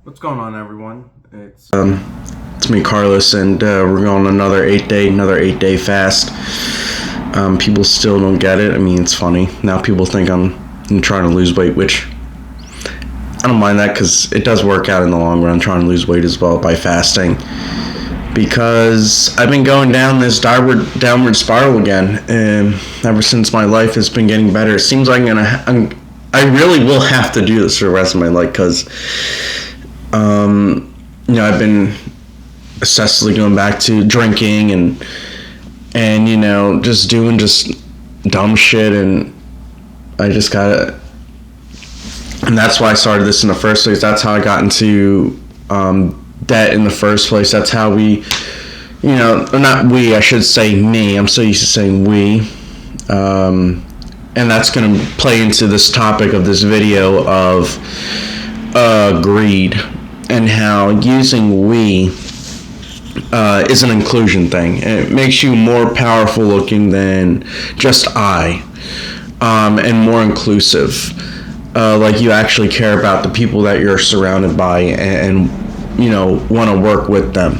What's going on, everyone? It's me, Carlos, and we're going another 8-day fast. People still don't get it. I mean, it's funny. Now people think I'm trying to lose weight, which I don't mind that because it does work out in the long run, trying to lose weight as well by fasting. Because I've been going down this downward spiral again, and ever since my life has been getting better. It seems like I really will have to do this for the rest of my life because I've been obsessively going back to drinking and just doing dumb shit, and I just gotta, and that's why I started this in the first place. That's how I got into debt in the first place. That's how we, not we, I should say me. I'm so used to saying we. And that's going to play into this topic of this video of greed and how using we is an inclusion thing. It makes you more powerful looking than just I, and more inclusive. Like you actually care about the people that you're surrounded by and want to work with them.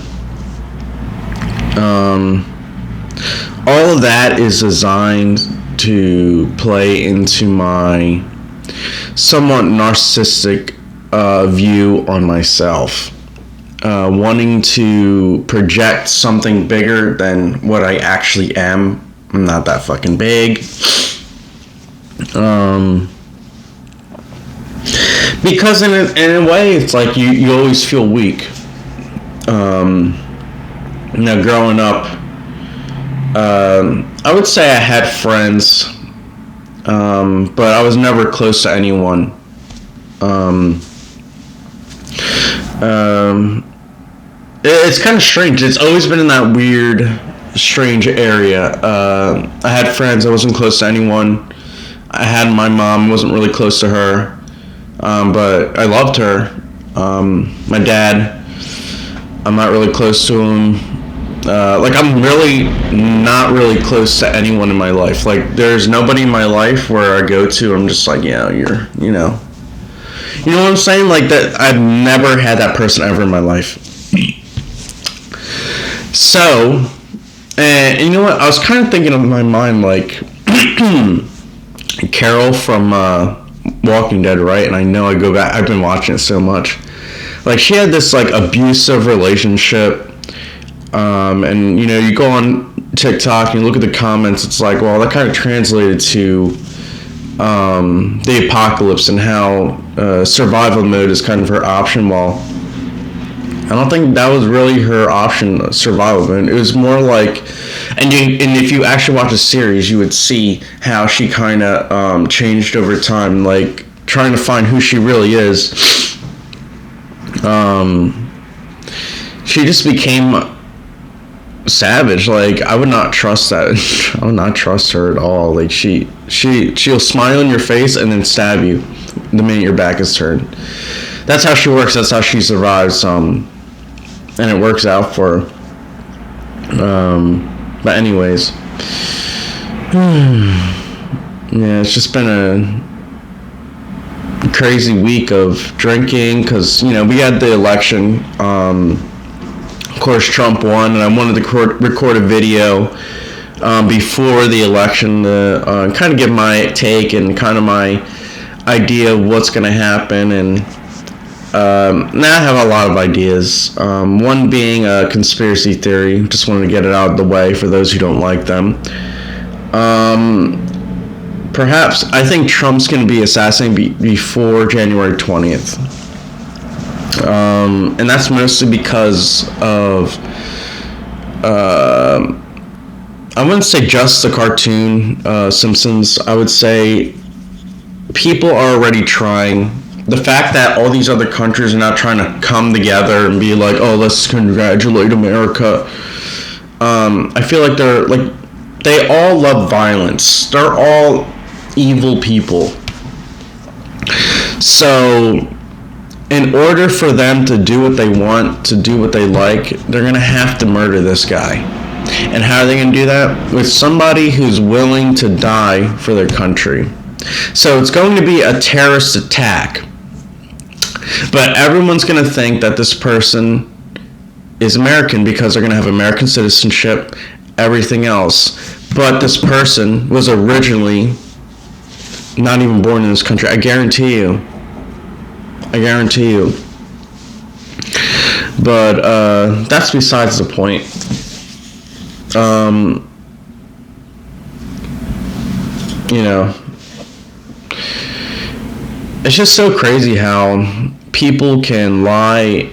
All of that is designed to play into my somewhat narcissistic view on myself, wanting to project something bigger than what I actually am. I'm not that fucking big. Because in a way, it's like you always feel weak. Growing up, I would say I had friends, but I was never close to anyone. It's kind of strange. It's always been in that weird, strange area. I had friends. I wasn't close to anyone. I had my mom. Wasn't really close to her, but I loved her. My dad, I'm not really close to him. I'm really not really close to anyone in my life. Like, there's nobody in my life where I go to, I'm just like, yeah, you know what I'm saying? Like, that, I've never had that person ever in my life. So, and you know what? I was kind of thinking in my mind, like, Carol from Walking Dead, right? And I know I go back, I've been watching it so much. Like, she had this, like, abusive relationship. And you go on TikTok and you look at the comments, it's like, well, that kind of translated to the apocalypse and how survival mode is kind of her option. Well, I don't think that was really her option, survival mode. It was more like, and if you actually watch the series, you would see how she kind of changed over time, like trying to find who she really is. She just became savage. Like, I would not trust that. I would not trust her at all. Like, she'll smile in your face and then stab you the minute your back is turned. That's how she works. That's how she survives. And it works out for her. But anyways, yeah, it's just been a crazy week of drinking because we had the election. Of course, Trump won, and I wanted to record a video before the election to kind of give my take and kind of my idea of what's going to happen. And now I have a lot of ideas. One being a conspiracy theory. Just wanted to get it out of the way for those who don't like them. Perhaps I think Trump's going to be assassinated before January 20th. And that's mostly because of, I wouldn't say just the cartoon Simpsons. I would say people are already trying. The fact that all these other countries are now trying to come together and be like, oh, let's congratulate America. I feel like they all love violence. They're all evil people. So, in order for them to do what they want, to do what they like, they're going to have to murder this guy. And how are they going to do that? With somebody who's willing to die for their country. So it's going to be a terrorist attack. But everyone's going to think that this person is American because they're going to have American citizenship, everything else. But this person was originally not even born in this country. I guarantee you. But that's besides the point. It's just so crazy how people can lie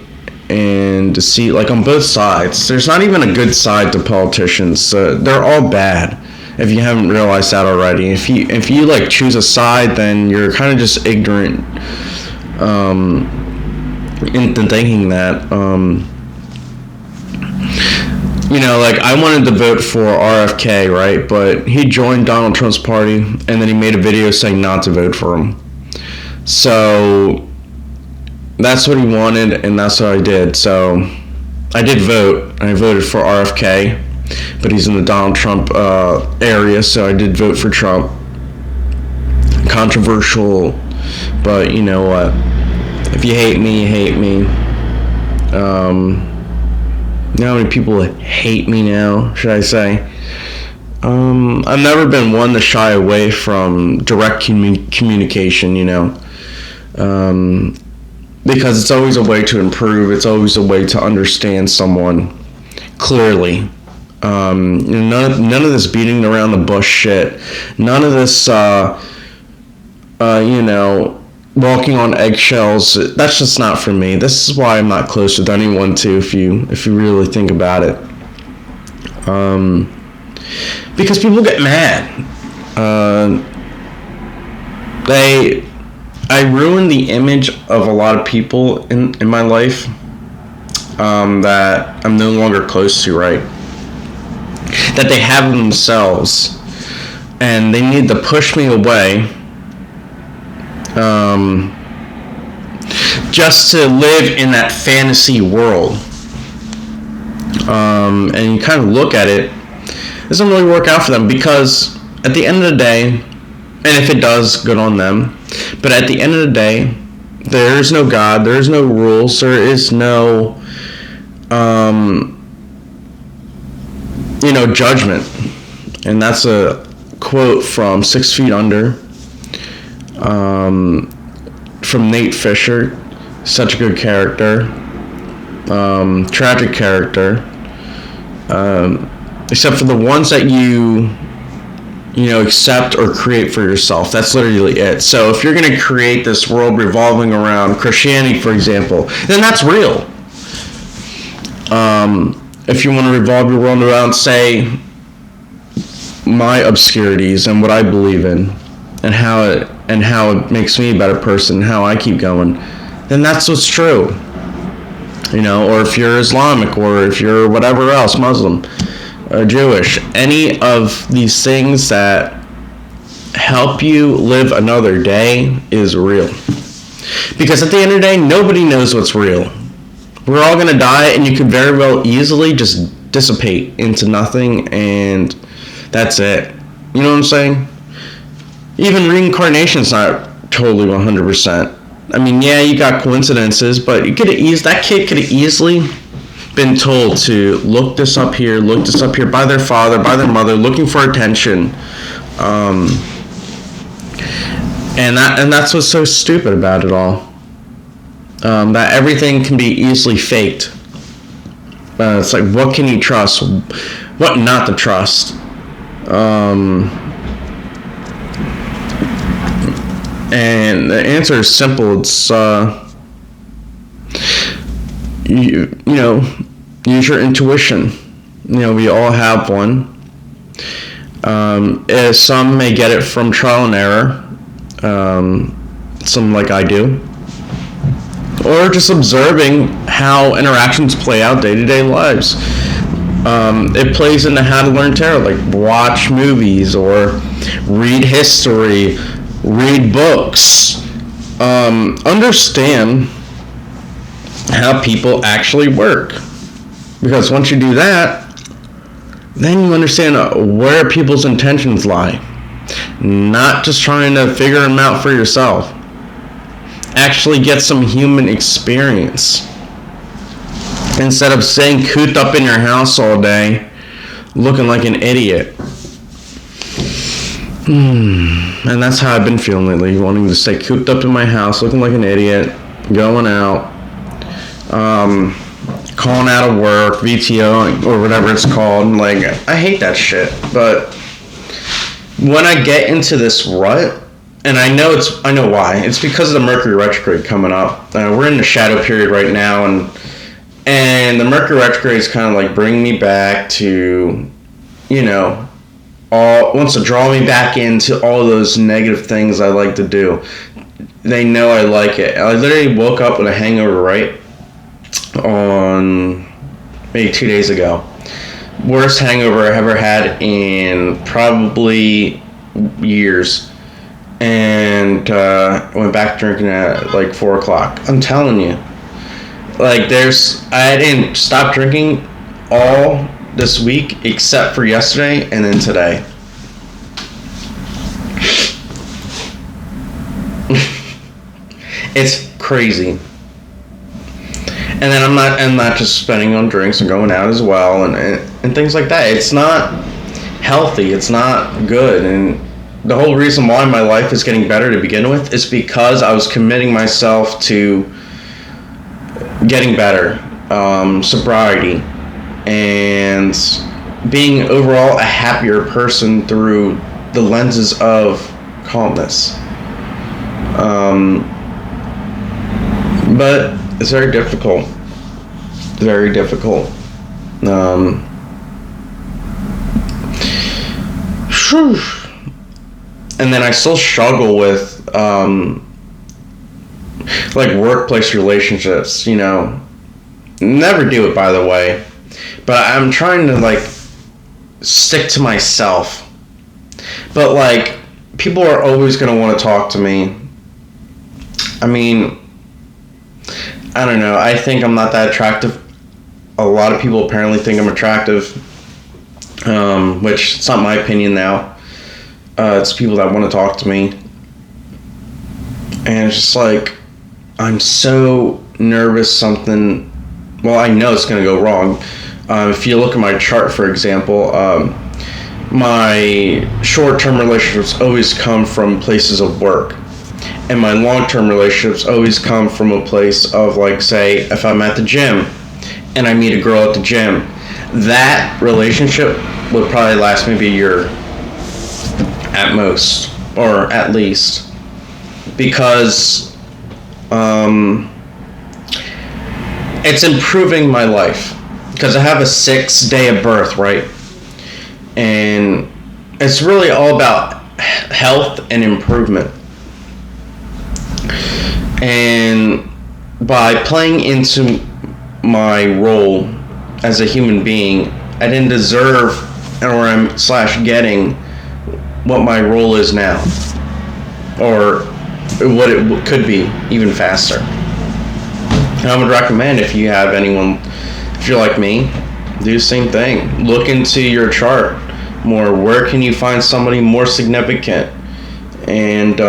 and deceit, like on both sides. There's not even a good side to politicians. They're all bad. If you haven't realized that already, if you like choose a side, then you're kind of just ignorant into thinking that. Like I wanted to vote for RFK, right? But he joined Donald Trump's party, and then he made a video saying not to vote for him. So that's what he wanted, and that's what I did. So I did vote. I voted for RFK, but he's in the Donald Trump area, so I did vote for Trump. Controversial, but you know what? If you hate me, you hate me. You know how many people hate me now, should I say? I've never been one to shy away from direct communication, because it's always a way to improve. It's always a way to understand someone clearly. None of this beating around the bush shit. None of this, walking on eggshells. That's just not for me. This is why I'm not close with anyone too, if you really think about it. Because people get mad. I ruined the image of a lot of people in my life that I'm no longer close to, right? That they have themselves, and they need to push me away just to live in that fantasy world. And you kind of look at it, it doesn't really work out for them, because at the end of the day, and if it does, good on them, but at the end of the day, there is no God, there is no rules, there is no judgment. And that's a quote from 6 Feet Under, from Nate Fisher. Such a good character, tragic character, except for the ones that you accept or create for yourself. That's literally it. So if you're going to create this world revolving around Christianity, for example, then that's real. If you want to revolve your world around, say, my obscurities and what I believe in, and how it makes me a better person, how I keep going, then that's what's true. Or if you're Islamic, or if you're whatever else, Muslim, Jewish, any of these things that help you live another day is real. Because at the end of the day, nobody knows what's real. We're all going to die, and you could very well easily just dissipate into nothing, and that's it. You know what I'm saying? Even reincarnation's not totally 100%. I mean, yeah, you got coincidences, but that kid could have easily been told to look this up here by their father, by their mother, looking for attention. And that's what's so stupid about it all. That everything can be easily faked. It's like, what can you trust? What not to trust? And the answer is simple. It's use your intuition. We all have one. Some may get it from trial and error. Some like I do. Or just observing how interactions play out day-to-day lives. It plays into how to learn tarot, like watch movies or read history, read books, understand how people actually work. Because once you do that, then you understand where people's intentions lie. Not just trying to figure them out for yourself. actually get some human experience. Instead of staying cooped up in your house all day, looking like an idiot. And that's how I've been feeling lately, wanting to stay cooped up in my house, looking like an idiot, going out, calling out of work, VTO, or whatever it's called. Like, I hate that shit. But when I get into this rut, and I know why. It's because of the Mercury retrograde coming up. We're in the shadow period right now, and the Mercury retrograde is kind of like bringing me back to, wants to draw me back into all those negative things I like to do. They know I like it. I literally woke up with a hangover right on maybe 2 days ago. Worst hangover I ever had in probably years. And went back drinking at like 4 o'clock. I'm telling you. Like, I didn't stop drinking all this week except for yesterday and then today. It's crazy. And then I'm not just spending on drinks and going out as well and things like that. It's not healthy. It's not good. And the whole reason why my life is getting better to begin with is because I was committing myself to getting better, sobriety, and being overall a happier person through the lenses of calmness. But it's very difficult. Very difficult. And then I still struggle with like workplace relationships, Never do it, by the way. But I'm trying to like stick to myself. But like, people are always going to want to talk to me. I mean, I don't know. I think I'm not that attractive. A lot of people apparently think I'm attractive, which it's not my opinion now. It's people that want to talk to me. And it's just like, I'm so nervous I know it's going to go wrong. If you look at my chart, for example, my short-term relationships always come from places of work. And my long-term relationships always come from a place of, like, say, if I'm at the gym and I meet a girl at the gym, that relationship would probably last maybe a year at most, or at least, because it's improving my life, because I have a 6th day of birth, right? And it's really all about health and improvement. And by playing into my role as a human being, I didn't deserve, or I'm getting what my role is now, or what it could be even faster. And I would recommend, if you have anyone, if you're like me, do the same thing. Look into your chart more. Where can you find somebody more significant? And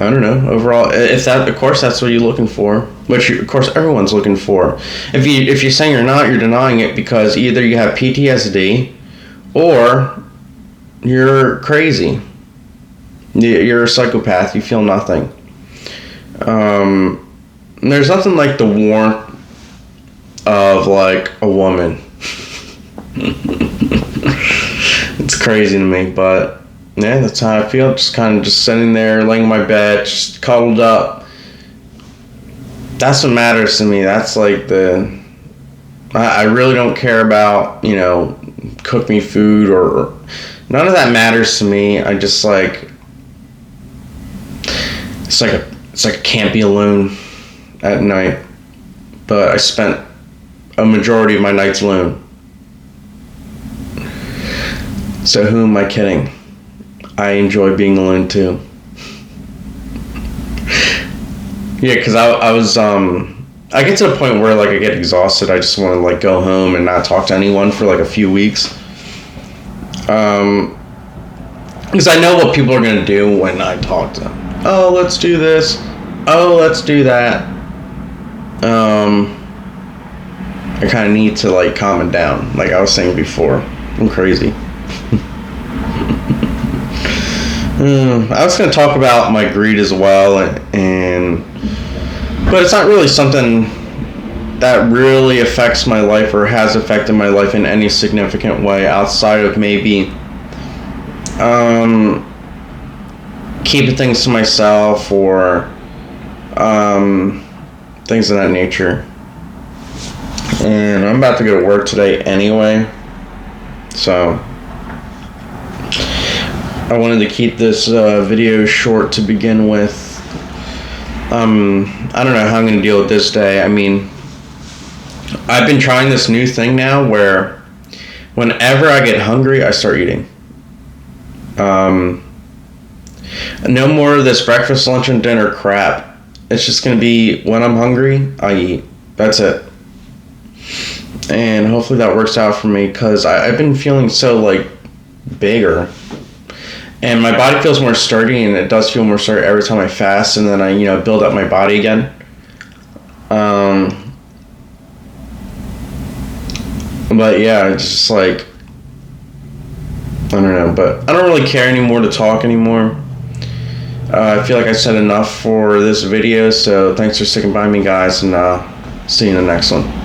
I don't know. Overall, if that, of course, that's what you're looking for, which of course everyone's looking for. If you're saying you're not, you're denying it, because either you have PTSD or you're crazy. You're a psychopath. You feel nothing. There's nothing like the warmth of like a woman. It's crazy to me, but yeah, that's how I feel. Just kind of just sitting there, laying in my bed, just cuddled up. That's what matters to me. That's like I really don't care about, cook me food or none of that matters to me. I just like, it's like I can't be alone at night, but I spent a majority of my nights alone. So who am I kidding? I enjoy being alone too. Yeah, because I was, I get to the point where like I get exhausted. I just want to like go home and not talk to anyone for like a few weeks. Because I know what people are going to do when I talk to them. Oh, let's do this. oh, let's do that. I kind of need to like calm it down, like I was saying before. I'm crazy. I was going to talk about my greed as well, but it's not really something that really affects my life or has affected my life in any significant way outside of maybe keeping things to myself or things of that nature. And I'm about to go to work today anyway, so I wanted to keep this video short to begin with. I don't know how I'm going to deal with this day. I mean, I've been trying this new thing now where whenever I get hungry, I start eating. No more of this breakfast, lunch, and dinner crap. It's just going to be when I'm hungry, I eat. That's it. And hopefully that works out for me because I've been feeling so, like, bigger. And my body feels more sturdy, and it does feel more sturdy every time I fast, and then I, build up my body again. But yeah, it's just like, I don't know, but I don't really care anymore to talk anymore. I feel like I said enough for this video, so thanks for sticking by me, guys, and see you in the next one.